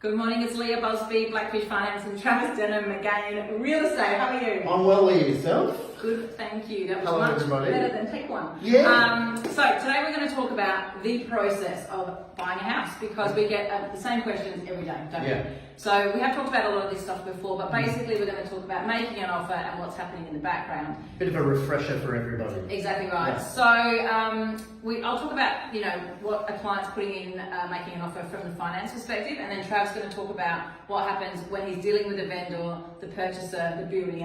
Good morning, it's Leah Busby, Blackfish Finance and Travis Denham again. Real estate, how are you? I'm well, Leah, yourself? Good, thank you. That was Hello, much everybody. better than take one. Yeah. So today we're going to talk about the process of buying a house because we get the same questions every day, don't we? So we have talked about a lot of this stuff before, but basically we're going to talk about making an offer and what's happening in the background. Bit of a refresher for everybody. Exactly right. Yeah. So I'll talk about what a client's putting in making an offer from the finance perspective, and then Trav's going to talk about what happens when he's dealing with the vendor, the purchaser, the building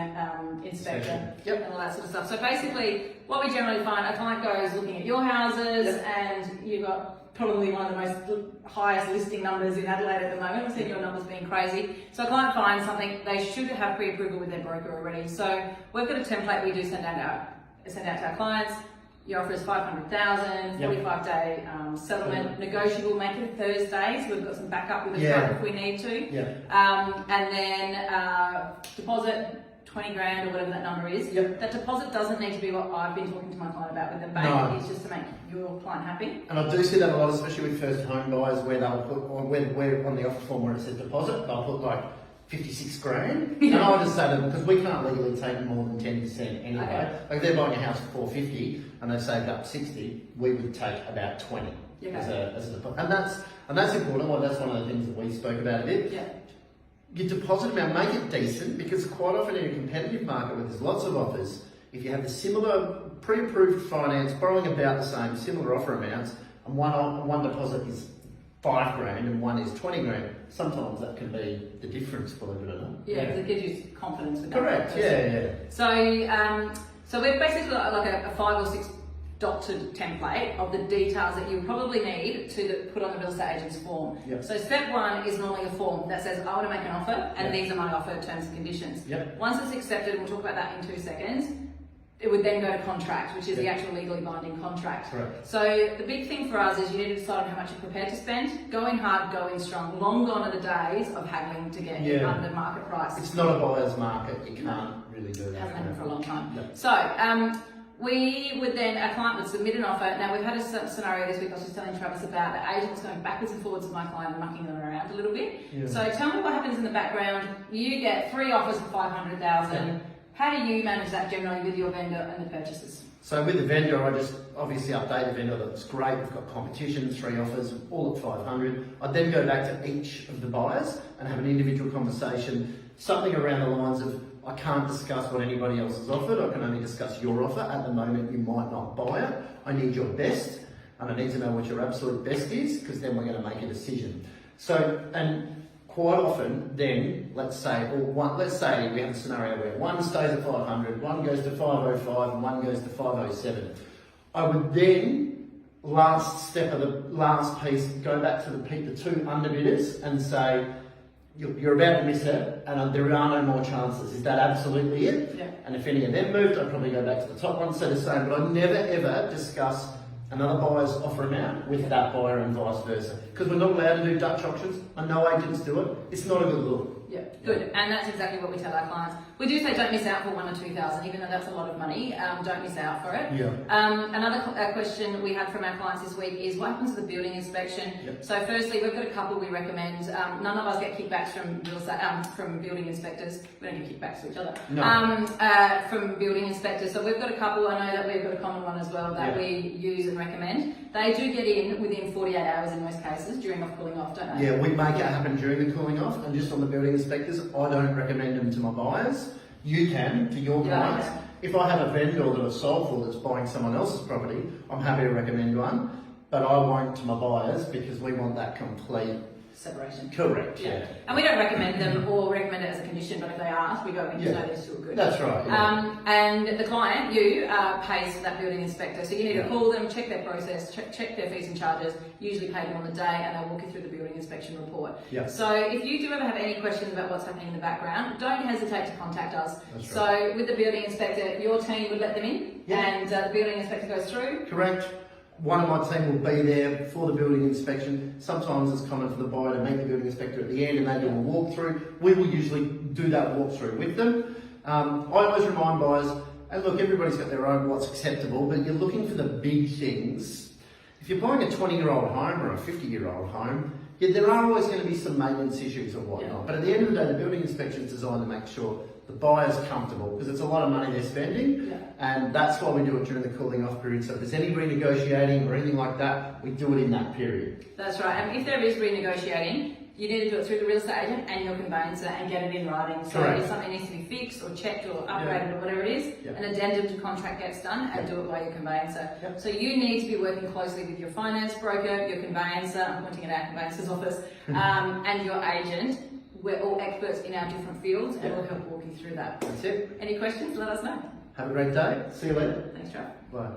inspector, and all that sort of stuff. So basically, what we generally find, a client goes looking at your houses, and you've got probably one of the most highest listing numbers in Adelaide at the moment. We're seeing your numbers being crazy. So a client finds something, they should have pre-approval with their broker already. So we've got a template we do send out to our clients. Your offer is $500,000, 45-day settlement, negotiable, make it a Thursday, so we've got some backup with the truck if we need to. And then deposit, 20 grand or whatever that number is. That deposit doesn't need to be what I've been talking to my client about with the bank. It's just to make your client happy. And I do see that a lot, especially with first home buyers, where they'll put, or where on the offer form where it says deposit, they'll put like 56 grand. And I just say to them, because we can't legally take more than 10% anyway. Like if they're buying a house for 450 and they've saved up 60, we would take about 20 as a deposit. And that's important. Well, that's one of the things that we spoke about a bit. Your deposit amount, make it decent, because quite often in a competitive market where there's lots of offers, if you have the similar pre-approved finance, borrowing about the same, similar offer amounts, and one deposit is 5 grand and one is 20 grand, sometimes that can be the difference, believe it or not. Because it gives you confidence with that. Correct, So we've basically got like a 5 or 6 dotted template of the details that you probably need to put on the real estate agent's form. So step 1 is normally a form that says, I want to make an offer, and these are my offer terms and conditions. Once it's accepted, and we'll talk about that in 2 seconds, it would then go to contract, which is the actual legally binding contract. So the big thing for us is you need to decide on how much you're prepared to spend. Going hard, going strong. Long gone are the days of haggling to get under market price. It's not a buyer's market. You can't really do that. Hasn't happened for a long time. So we would then, a client would submit an offer. Now we've had a scenario this week I was just telling Travis about, the agent's going backwards and forwards with my client and mucking them around a little bit. So tell me what happens in the background. You get 3 offers for $500,000. How do you manage that generally with your vendor and the purchasers? So with the vendor, I just obviously update the vendor that it's great, we've got competition, 3 offers, all at 500. I then go back to each of the buyers and have an individual conversation, something around the lines of, I can't discuss what anybody else has offered, I can only discuss your offer. At the moment, you might not buy it. I need your best, and I need to know what your absolute best is, because then we're going to make a decision. So, and quite often, then, let's say we have a scenario where one stays at 500, one goes to 505, and one goes to 507. I would then, last step of the last piece, go back to the 2 underbidders and say, you're about to miss it, and there are no more chances. Is that absolutely it? And if any of them moved, I'd probably go back to the top one, so the same. But I'd never ever discuss another buyer's offer amount with that buyer and vice versa. Because we're not allowed to do Dutch auctions. I know agents do it. It's not a good look. Good. And that's exactly what we tell our clients. We do say don't miss out for 1,000 or 2,000, even though that's a lot of money. Don't miss out for it. Another question we had from our clients this week is what happens to the building inspection? So firstly, we've got a couple we recommend. None of us get kickbacks from building inspectors. We don't get kickbacks to each other. From building inspectors. So we've got a couple. I know that we've got a common one as well that we use and recommend. They do get in within 48 hours in most cases during cooling off, don't they? We make it happen during the cooling off, and just on the building inspectors, I don't recommend them to my buyers. You can, to your clients. If I have a vendor that I've sold for that's buying someone else's property, I'm happy to recommend one, but I won't to my buyers because we want that complete separation. Correct, And we don't recommend them or recommend it as a condition, but if they ask, we go, we just know they're still good. That's right. And the client, pays for that building inspector. So you need to call them, check their process, check their fees and charges, usually pay them on the day, and they'll walk you through the building inspection report. So if you do ever have any questions about what's happening in the background, don't hesitate to contact us. So with the building inspector, your team would let them in, and the building inspector goes through. Correct. One of my team will be there for the building inspection. Sometimes it's common for the buyer to meet the building inspector at the end and they do a walkthrough. We will usually do that walkthrough with them. I always remind buyers, and look, everybody's got their own what's acceptable, but you're looking for the big things. If you're buying a 20-year-old home or a 50-year-old home, Yeah, there are always going to be some maintenance issues or whatnot, Yeah. but at the end of the day, the building inspection is designed to make sure the buyer's comfortable because it's a lot of money they're spending, Yeah. and that's why we do it during the cooling off period. So if there's any renegotiating or anything like that, we do it in that period. That's right. And if there is renegotiating, you need to do it through the real estate agent and your conveyancer and get it in writing. So Correct. if something needs to be fixed or checked or upgraded or whatever it is, Yeah. an addendum to contract gets done and do it by your conveyancer. Yep. So you need to be working closely with your finance broker, your conveyancer, I'm pointing at our conveyancer's office, and your agent. We're all experts in our different fields and Yep. we'll help walk you through that. That's it. Any questions? Let us know. Have a great day. See you later. Thanks, Trav. Bye.